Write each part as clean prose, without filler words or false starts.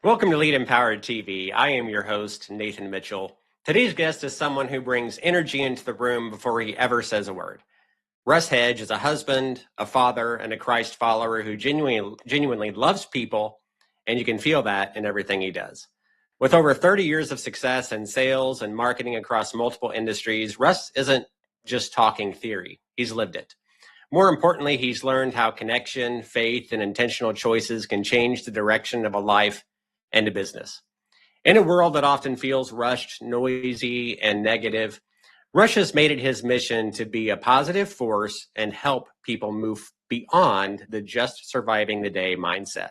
Welcome to Lead Empowered TV. I am your host, Nathan Mitchell. Today's guest is someone who brings energy into the room before he ever says a word. Russ Hedge is a husband, a father, and a Christ follower who genuinely loves people, and you can feel that in everything he does. With over 30 years of success in sales and marketing across multiple industries, Russ isn't just talking theory, he's lived it. More importantly, he's learned how connection, faith, and intentional choices can change the direction of a life and a business. In a world that often feels rushed, noisy, and negative, Rush has made it his mission to be a positive force and help people move beyond the just surviving the day mindset.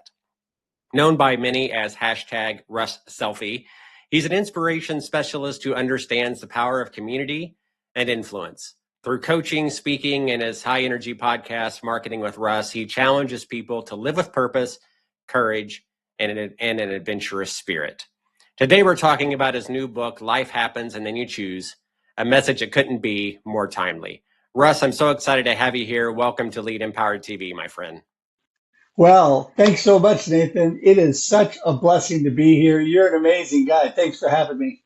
Known by many as hashtag Russ Selfie, he's an inspiration specialist who understands the power of community and influence. Through coaching, speaking, and his high energy podcast, Marketing with Russ, he challenges people to live with purpose, courage, and an adventurous spirit. Today, we're talking about his new book, Life Happens and Then You Choose, a message that couldn't be more timely. Russ, I'm so excited to have you here. Welcome to Lead Empowered TV, my friend. Well, thanks so much, Nathan. It is such a blessing to be here. You're an amazing guy. Thanks for having me.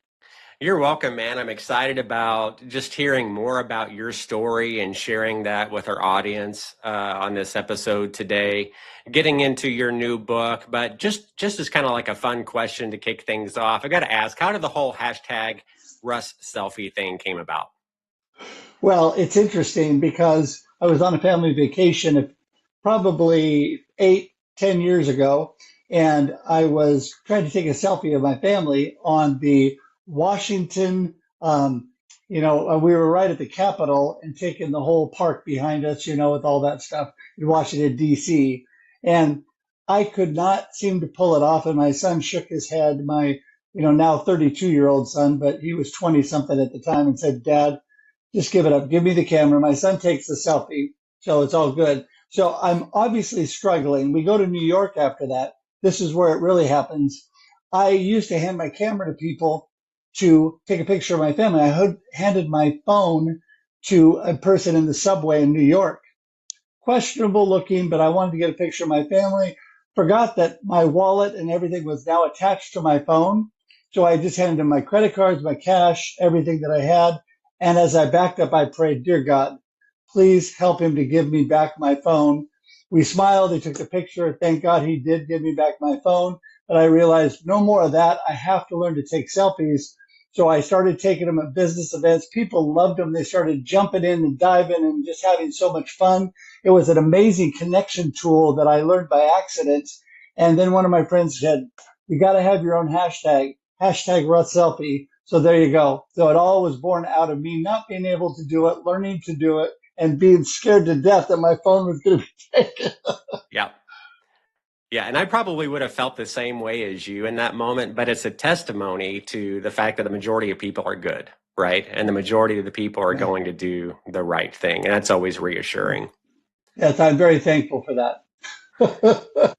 You're welcome, man. I'm excited about just hearing more about your story and sharing that with our audience on this episode today. Getting into your new book, but just as kind of like a fun question to kick things off, I got to ask, how did the whole hashtag Russ Selfie thing came about? Well, it's interesting because I was on a family vacation probably 8, 10 years ago, and I was trying to take a selfie of my family on the Washington. We were right at the Capitol and taking the whole park behind us, with all that stuff in Washington, D.C. And I could not seem to pull it off. And my son shook his head, my, now 32-year-old son, but he was 20 something at the time, and said, "Dad, just give it up. Give me the camera." My son takes the selfie, so it's all good. So I'm obviously struggling. We go to New York after that. This is where it really happens. I used to hand my camera to people to take a picture of my family. Handed my phone to a person in the subway in New York. Questionable looking, but I wanted to get a picture of my family. Forgot that my wallet and everything was now attached to my phone. So I just handed him my credit cards, my cash, everything that I had. And as I backed up, I prayed, "Dear God, please help him to give me back my phone." We smiled. He took the picture. Thank God he did give me back my phone. But I realized no more of that. I have to learn to take selfies. So I started taking them at business events. People loved them. They started jumping in and diving and just having so much fun. It was an amazing connection tool that I learned by accident. And then one of my friends said, "You got to have your own hashtag Russ Selfie." So there you go. So it all was born out of me not being able to do it, learning to do it, and being scared to death that my phone was going to be taken. Yeah. Yeah, and I probably would have felt the same way as you in that moment, but it's a testimony to the fact that the majority of people are good, right? And the majority of the people are Yeah. going to do the right thing. And that's always reassuring. Yes, I'm very thankful for that.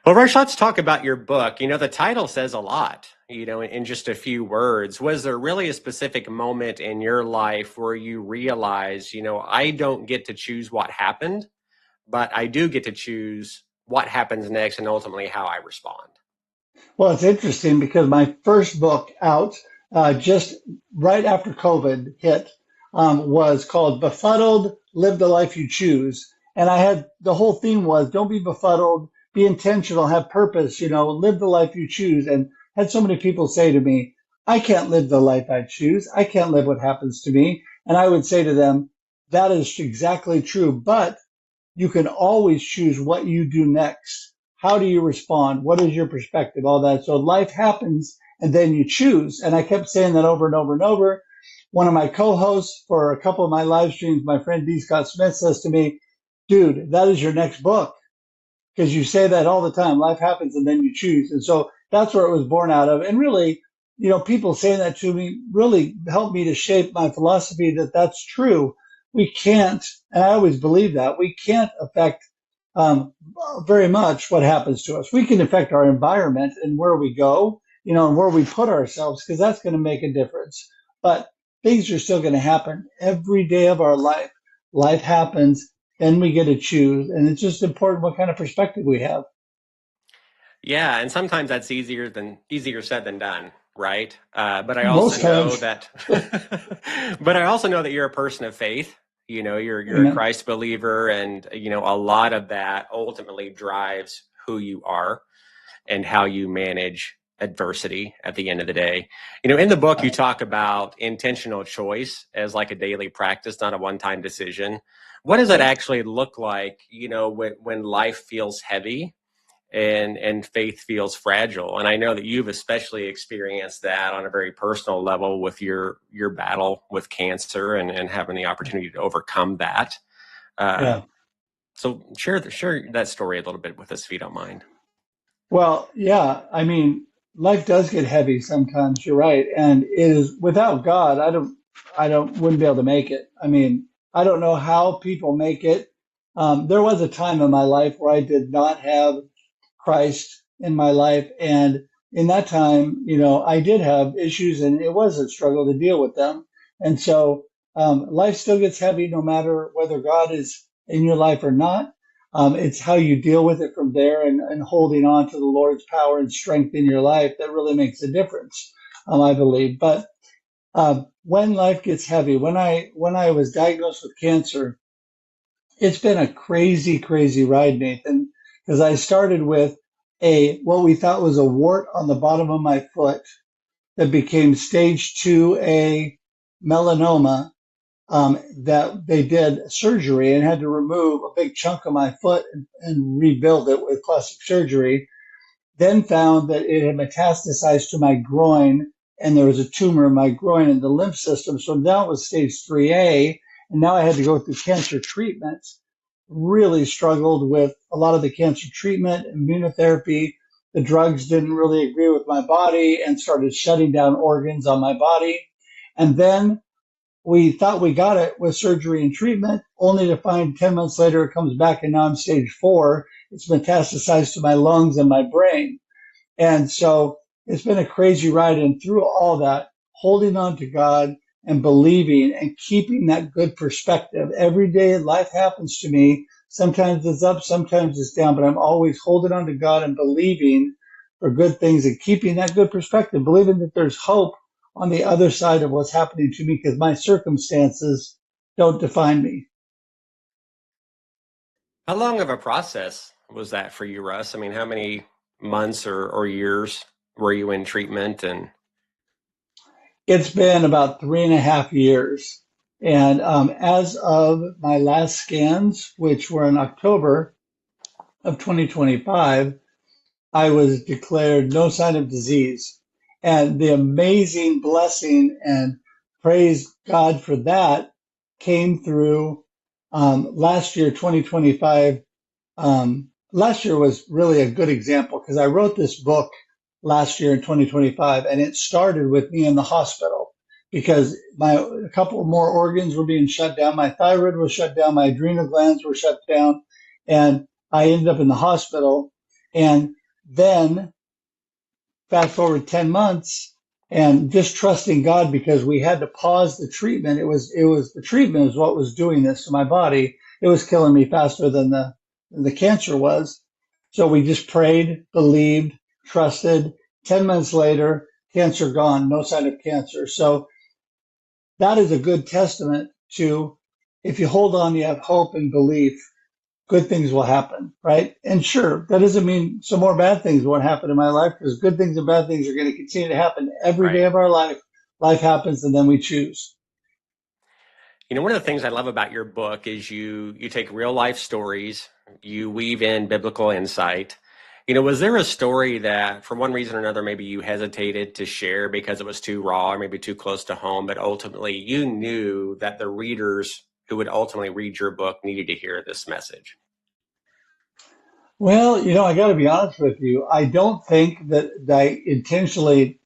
Well, Rush, let's talk about your book. The title says a lot, in just a few words. Was there really a specific moment in your life where you realized, I don't get to choose what happened, but I do get to choose what happens next and ultimately how I respond? Well, it's interesting because my first book out, just right after COVID hit, was called Befuddled, Live the Life You Choose. And the whole theme was don't be befuddled, be intentional, have purpose, live the life you choose. And had so many people say to me, "I can't live the life I choose. I can't live what happens to me." And I would say to them, that is exactly true. But you can always choose what you do next. How do you respond? What is your perspective? All that. So life happens and then you choose. And I kept saying that over and over and over. One of my co-hosts for a couple of my live streams, my friend D. Scott Smith, says to me, "Dude, that is your next book." Because you say that all the time. Life happens and then you choose. And so that's where it was born out of. And really, people saying that to me really helped me to shape my philosophy that that's true. We can't, and I always believe that, we can't affect very much what happens to us. We can affect our environment and where we go, and where we put ourselves, because that's going to make a difference. But things are still going to happen every day of our life. Life happens, then we get to choose. And it's just important what kind of perspective we have. Yeah, and sometimes that's easier said than done, right? But I also Most know times. that, but I also know that you're a person of faith. You know, you're a Amen. Christ believer, and you know a lot of that ultimately drives who you are and how you manage adversity at the end of the day. You know, in the book, you talk about intentional choice as like a daily practice, not a one-time decision. What does that Right. actually look like, you know, when life feels heavy and faith feels fragile? And I know that you've especially experienced that on a very personal level with your battle with cancer and having the opportunity to overcome that. Uh, Yeah. so share that story a little bit with us if you don't mind. Well, yeah. I mean, life does get heavy sometimes. You're right, and it is without God. Wouldn't be able to make it. I mean, I don't know how people make it. There was a time in my life where I did not have Christ in my life. And in that time, I did have issues and it was a struggle to deal with them. And so life still gets heavy no matter whether God is in your life or not. It's how you deal with it from there and holding on to the Lord's power and strength in your life that really makes a difference, I believe. But when life gets heavy, when I was diagnosed with cancer, it's been a crazy, crazy ride, Nathan, because I started with what we thought was a wart on the bottom of my foot that became stage 2A melanoma, that they did surgery and had to remove a big chunk of my foot and rebuild it with plastic surgery. Then found that it had metastasized to my groin and there was a tumor in my groin and the lymph system. So now it was stage 3A. And now I had to go through cancer treatment. Really struggled with a lot of the cancer treatment, immunotherapy. The drugs didn't really agree with my body and started shutting down organs on my body. And then we thought we got it with surgery and treatment, only to find 10 months later it comes back and now I'm stage 4. It's metastasized to my lungs and my brain. And so it's been a crazy ride. And through all that, holding on to God and believing and keeping that good perspective. Every day life happens to me. Sometimes it's up, sometimes it's down, but I'm always holding on to God and believing for good things and keeping that good perspective, believing that there's hope on the other side of what's happening to me because my circumstances don't define me. How long of a process was that for you, Russ? I mean, how many months or years were you in treatment? And It's been about 3.5 years. And as of my last scans, which were in October of 2025, I was declared no sign of disease. And the amazing blessing and praise God for that came through last year, 2025. Last year was really a good example because I wrote this book last year in 2025, and it started with me in the hospital because a couple more organs were being shut down. My thyroid was shut down, my adrenal glands were shut down, and I ended up in the hospital. And then fast forward 10 months and just trusting God because we had to pause the treatment. It was the treatment is what was doing this to my body. It was killing me faster than the cancer was. So we just prayed, believed, trusted. 10 months later, cancer gone, no sign of cancer. So that is a good testament to if you hold on, you have hope and belief, good things will happen, right? And sure, that doesn't mean some more bad things won't happen in my life because good things and bad things are going to continue to happen every day right. of our life. Life happens and then we choose. You know, one of the things I love about your book is you take real life stories, you weave in biblical insight. You know, was there a story that for one reason or another maybe you hesitated to share because it was too raw or maybe too close to home, but ultimately you knew that the readers who would ultimately read your book needed to hear this message? Well, I got to be honest with you. I don't think that I intentionally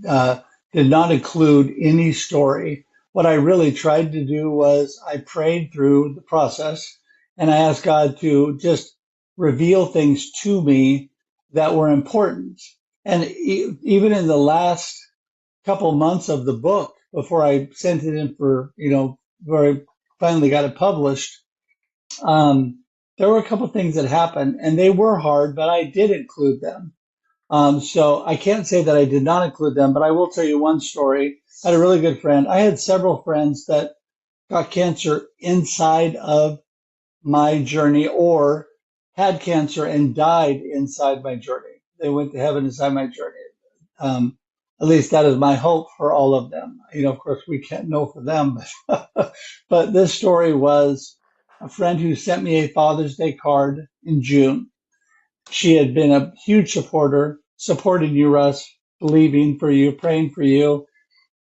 uh, did not include any story. What I really tried to do was I prayed through the process and I asked God to just reveal things to me that were important. And even in the last couple months of the book, before I sent it in for, where I finally got it published, um, there were a couple things that happened and they were hard, but I did include them. So I can't say that I did not include them, but I will tell you one story. I had a really good friend. I had several friends that got cancer inside of my journey or had cancer and died inside my journey. They went to heaven inside my journey. Um, at least that is my hope for all of them. Of course, we can't know for them, but this story was a friend who sent me a Father's Day card in June. She had been a huge supporter, supporting you, Russ, believing for you, praying for you.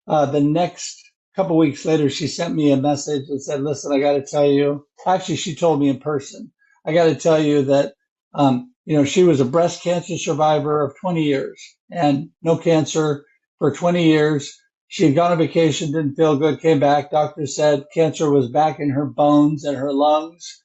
The next couple weeks later, she sent me a message and said, "Listen, I got to tell you." Actually, she told me in person. I got to tell you that, she was a breast cancer survivor of 20 years and no cancer for 20 years. She had gone on vacation, didn't feel good, came back. Doctor said cancer was back in her bones and her lungs,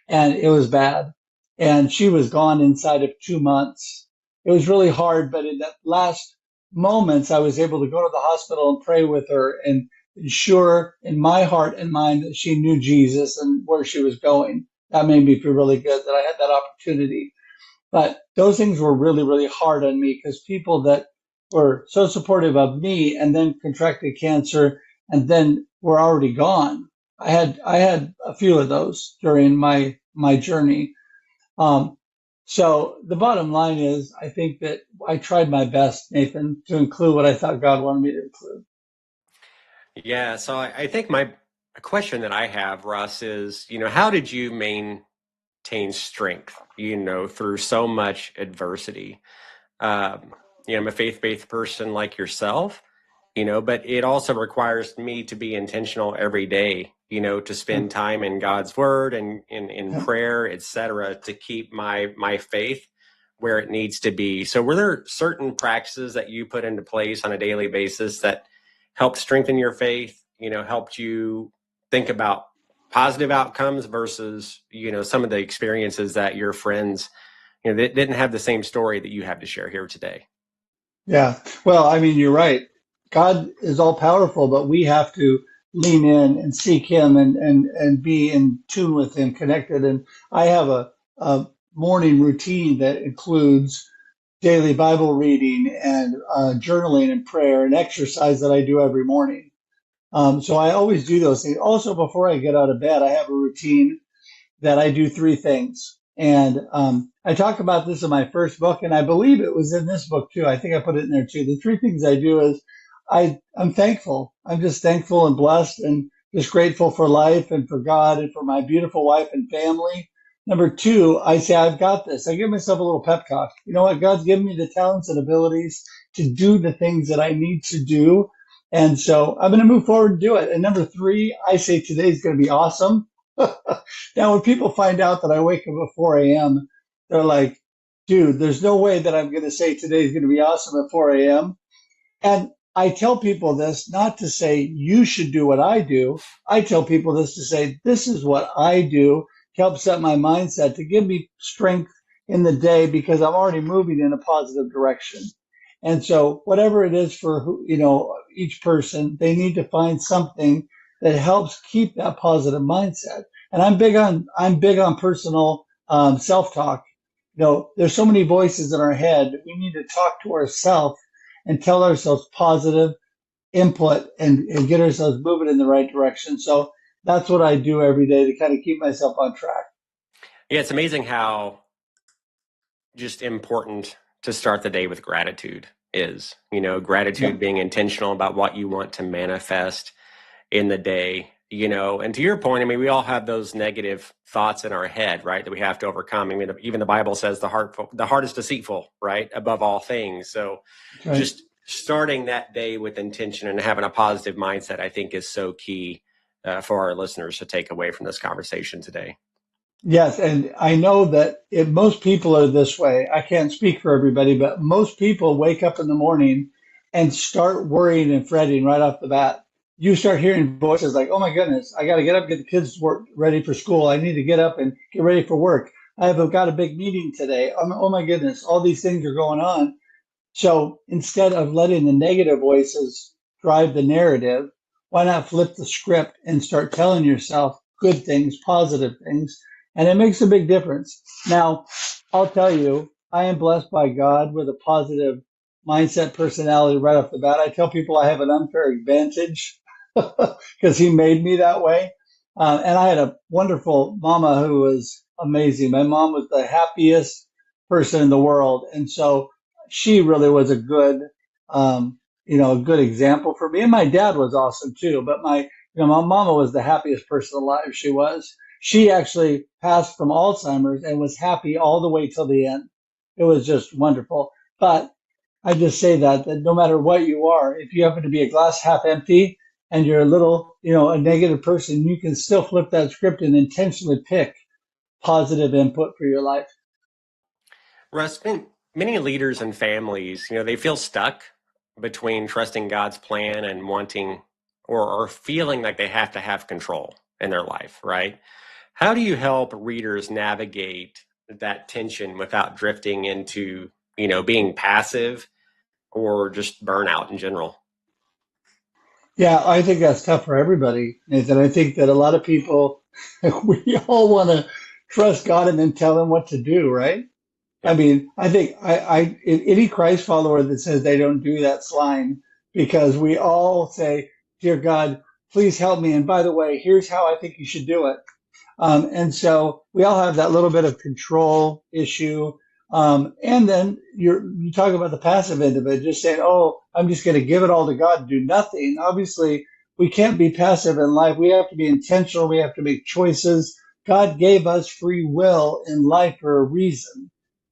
and it was bad. And she was gone inside of 2 months. It was really hard, but in that last moments, I was able to go to the hospital and pray with her and ensure in my heart and mind that she knew Jesus and where she was going. That made me feel really good that I had that opportunity. But those things were really, really hard on me because people that were so supportive of me and then contracted cancer and then were already gone. I had a few of those during my journey. Um, so the bottom line is, I think that I tried my best, Nathan, to include what I thought God wanted me to include. Yeah, so I think my a question that I have, Russ, is, how did you maintain strength, through so much adversity? I'm a faith-based person like yourself, but it also requires me to be intentional every day, to Yeah, spend time in God's word and in yeah. prayer, etc., to keep my faith where it needs to be. So were there certain practices that you put into place on a daily basis that helped strengthen your faith, helped you think about positive outcomes versus, some of the experiences that your friends, that didn't have the same story that you have to share here today? Yeah. Well, I mean, you're right. God is all powerful, but we have to lean in and seek Him and be in tune with Him, connected. And I have a morning routine that includes daily Bible reading and journaling and prayer and exercise that I do every morning. So I always do those things. Also, before I get out of bed, I have a routine that I do three things. And I talk about this in my first book, and I believe it was in this book too. I think I put it in there too. The three things I do is I'm thankful. I'm just thankful and blessed and just grateful for life and for God and for my beautiful wife and family. Number two, I say, I've got this. I give myself a little pep talk. You know what? God's given me the talents and abilities to do the things that I need to do. And so I'm going to move forward and do it. And number three, I say today's going to be awesome. Now, when people find out that I wake up at 4 a.m., they're like, dude, there's no way that I'm going to say today's going to be awesome at 4 a.m. And I tell people this not to say you should do what I do. I tell people this to say this is what I do to help set my mindset, to give me strength in the day because I'm already moving in a positive direction. And so whatever it is for each person, they need to find something that helps keep that positive mindset. And I'm big on personal self-talk. There's so many voices in our head. We need to talk to ourselves and tell ourselves positive input and get ourselves moving in the right direction. So that's what I do every day to kind of keep myself on track. Yeah, it's amazing how just important to start the day with gratitude is, Yeah, gratitude, being intentional about what you want to manifest in the day, and to your point, I mean, we all have those negative thoughts in our head, right, that we have to overcome. I mean, even the Bible says the heart is deceitful, right, above all things. So that's right. just starting that day with intention and having a positive mindset, I think, is so key for our listeners to take away from this conversation today. Yes, and I know that if most people are this way, I can't speak for everybody, but most people wake up in the morning and start worrying and fretting right off the bat. You start hearing voices like, "Oh my goodness, I got to get up, get the kids work ready for school. I need to get up and get ready for work. I've got a big meeting today. Oh my goodness, all these things are going on." So instead of letting the negative voices drive the narrative, why not flip the script and start telling yourself good things, positive things? And it makes a big difference. Now, I'll tell you, I am blessed by God with a positive mindset personality right off the bat. I tell people I have an unfair advantage because he made me that way. And I had a wonderful mama who was amazing. My mom was the happiest person in the world. And so she really was a good, a good example for me. And my dad was awesome too. But my mama was the happiest person alive. She was. She actually passed from Alzheimer's and was happy all the way till the end. It was just wonderful. But I just say that no matter what you are, if you happen to be a glass half empty and you're a little, a negative person, you can still flip that script and intentionally pick positive input for your life. Russ, many leaders and families, they feel stuck between trusting God's plan and wanting or feeling like they have to have control in their life, right? How do you help readers navigate that tension without drifting into, being passive or just burnout in general? Yeah, I think that's tough for everybody, Nathan. I think that a lot of people, we all want to trust God and then tell him what to do, right? I Yep. mean, I think any Christ follower that says they don't do that's lying because we all say, "Dear God, please help me." And by the way, here's how I think you should do it. And so we all have that little bit of control issue. And then you talk about the passive end of it, just saying, "Oh, I'm just going to give it all to God and do nothing." Obviously, we can't be passive in life. We have to be intentional. We have to make choices. God gave us free will in life for a reason.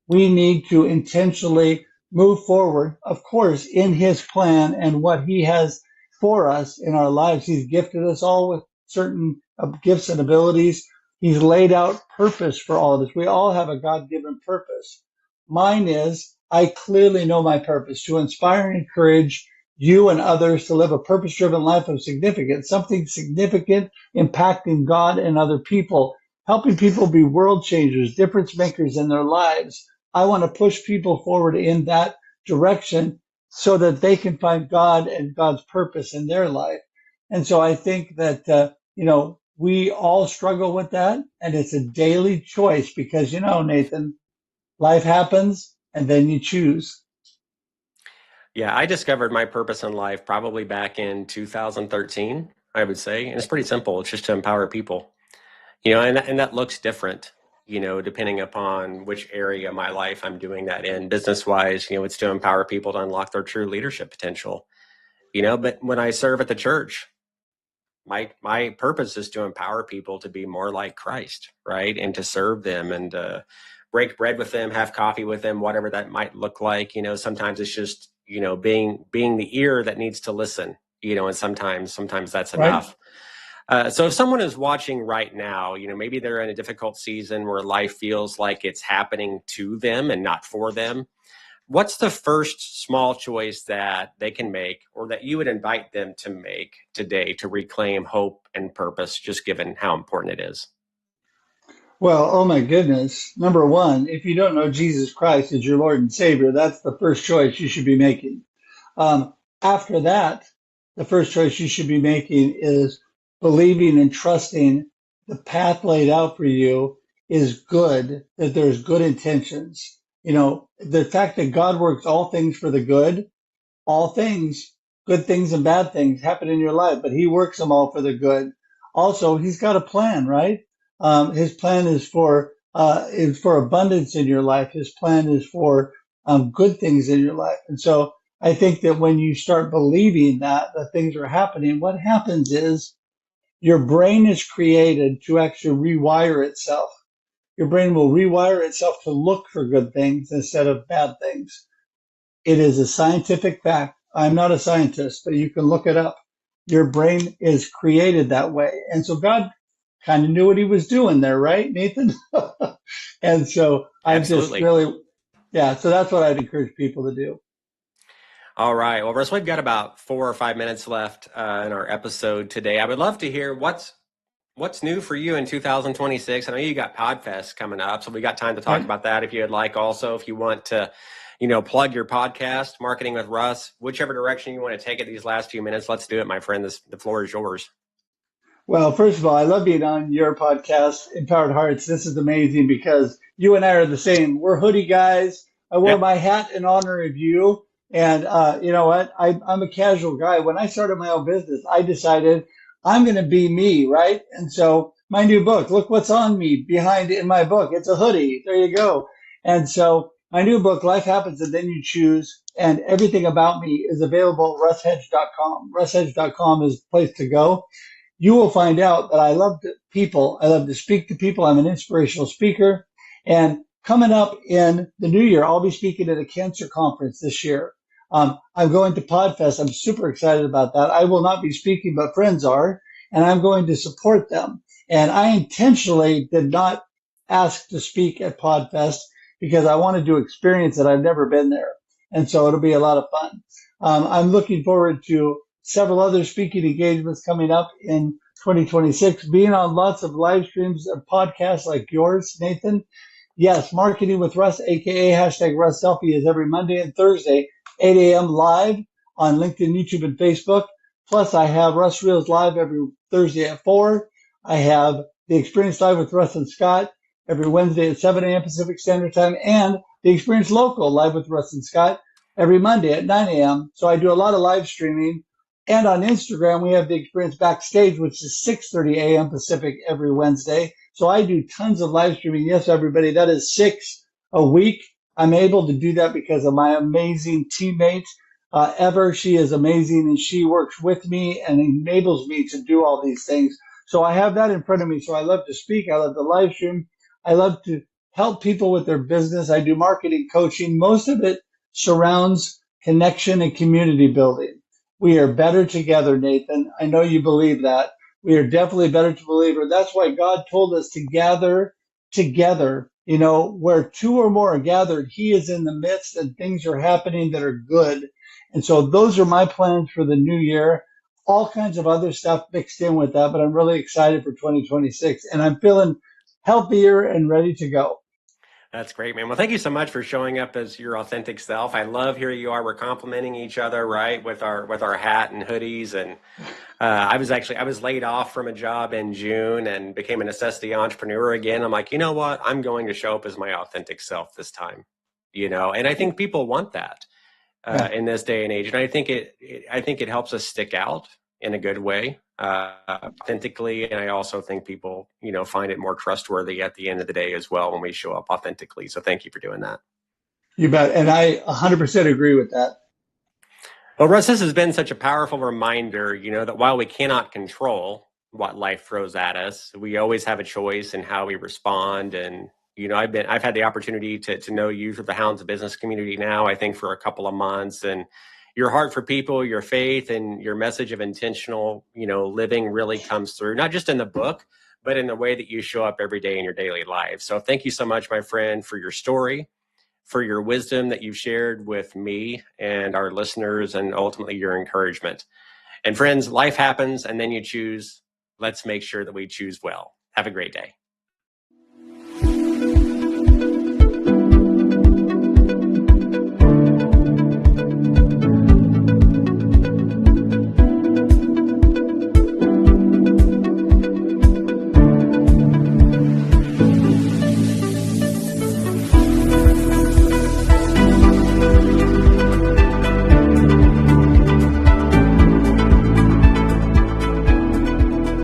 We need to intentionally move forward, of course, in his plan and what he has for us in our lives. He's gifted us all with certain gifts and abilities. He's laid out purpose for all of us. We all have a God given purpose. Mine is I clearly know my purpose to inspire and encourage you and others to live a purpose driven life of significance, something significant impacting God and other people, helping people be world changers, difference makers in their lives. I want to push people forward in that direction so that they can find God and God's purpose in their life. And so I think that, we all struggle with that. And it's a daily choice because, Nathan, life happens and then you choose. Yeah, I discovered my purpose in life probably back in 2013, I would say. And it's pretty simple. It's just to empower people. And that looks different, depending upon which area of my life I'm doing that in. Business wise, it's to empower people to unlock their true leadership potential. But when I serve at the church, my purpose is to empower people to be more like Christ, right? And to serve them and break bread with them, have coffee with them, whatever that might look like. Sometimes it's just, being the ear that needs to listen, and sometimes that's Right? enough. So if someone is watching right now, maybe they're in a difficult season where life feels like it's happening to them and not for them. What's the first small choice that they can make or that you would invite them to make today to reclaim hope and purpose, just given how important it is? Well, oh my goodness. Number one, if you don't know Jesus Christ as your Lord and Savior, that's the first choice you should be making. After that, the first choice you should be making is believing and trusting the path laid out for you is good, that there's good intentions. The fact that God works all things for the good, all things, good things and bad things happen in your life, but he works them all for the good. Also, he's got a plan, right? His plan is for abundance in your life. His plan is for good things in your life. And so I think that when you start believing that things are happening, what happens is your brain is created to actually rewire itself. Your brain will rewire itself to look for good things instead of bad things. It is a scientific fact. I'm not a scientist, but you can look it up. Your brain is created that way. And so God kind of knew what he was doing there, right, Nathan? And so I'm just Absolutely. really, yeah, so that's what I'd encourage people to do. All right. Well, Russ, we've got about 4 or 5 minutes left in our episode today. I would love to hear what's new for you in 2026. I know you got Podfest coming up, so we got time to talk Right? about that if you'd like. Also, if you want to, plug your podcast, Marketing with Russ, whichever direction you want to take it these last few minutes, let's do it, my friend. The floor is yours. Well, first of all, I love being on your podcast, Empowered Hearts. This is amazing because you and I are the same. We're hoodie guys. I wore Yep. my hat in honor of you. And you know what? I'm a casual guy. When I started my own business, I decided I'm going to be me, right? And so my new book, look what's on me behind in my book. It's a hoodie. There you go. And so my new book, Life Happens and Then You Choose, and everything about me is available at russhedge.com. Russhedge.com is the place to go. You will find out that I love people. I love to speak to people. I'm an inspirational speaker. And coming up in the new year, I'll be speaking at a cancer conference this year. I'm going to Podfest. I'm super excited about that. I will not be speaking, but friends are, and I'm going to support them. And I intentionally did not ask to speak at Podfest because I wanted to experience it. I've never been there. And so it'll be a lot of fun. I'm looking forward to several other speaking engagements coming up in 2026, being on lots of live streams and podcasts like yours, Nathan. Yes, Marketing with Russ, aka hashtag Russ Selfie, is every Monday and Thursday, 8 a.m. live on LinkedIn, YouTube, and Facebook. Plus, I have Russ Reels live every Thursday at 4. I have the Experience Live with Russ and Scott every Wednesday at 7 a.m. Pacific Standard Time, and the Experience Local live with Russ and Scott every Monday at 9 a.m. So I do a lot of live streaming. And on Instagram, we have the Experience Backstage, which is 6:30 a.m. Pacific every Wednesday. So I do tons of live streaming. Yes, everybody, that is 6 a week. I'm able to do that because of my amazing teammate, Ever. She is amazing, and she works with me and enables me to do all these things. So I have that in front of me. So I love to speak. I love to live stream. I love to help people with their business. I do marketing coaching. Most of it surrounds connection and community building. We are better together, Nathan. I know you believe that. We are definitely better to believer. That's why God told us to gather together. You know, where two or more are gathered, He is in the midst and things are happening that are good. And so those are my plans for the new year. All kinds of other stuff mixed in with that, but I'm really excited for 2026 and I'm feeling healthier and ready to go. That's great, man. Well, thank you so much for showing up as your authentic self. I love here you are. We're complimenting each other, right, with our hat and hoodies. And I was laid off from a job in June and became a necessity entrepreneur again. I'm like, you know what? I'm going to show up as my authentic self this time. And I think people want that Yeah. in this day and age. And I think it helps us stick out in a good way, authentically. And I also think people, find it more trustworthy at the end of the day as well when we show up authentically. So thank you for doing that. You bet. And I 100% agree with that. Well, Russ, this has been such a powerful reminder, that while we cannot control what life throws at us, we always have a choice in how we respond. And, I've had the opportunity to know you through the Hounds of Business community now, I think for a couple of months, and your heart for people, your faith, and your message of intentional, living really comes through, not just in the book, but in the way that you show up every day in your daily life. So thank you so much, my friend, for your story, for your wisdom that you've shared with me and our listeners, and ultimately your encouragement. And friends, life happens and then you choose. Let's make sure that we choose well. Have a great day.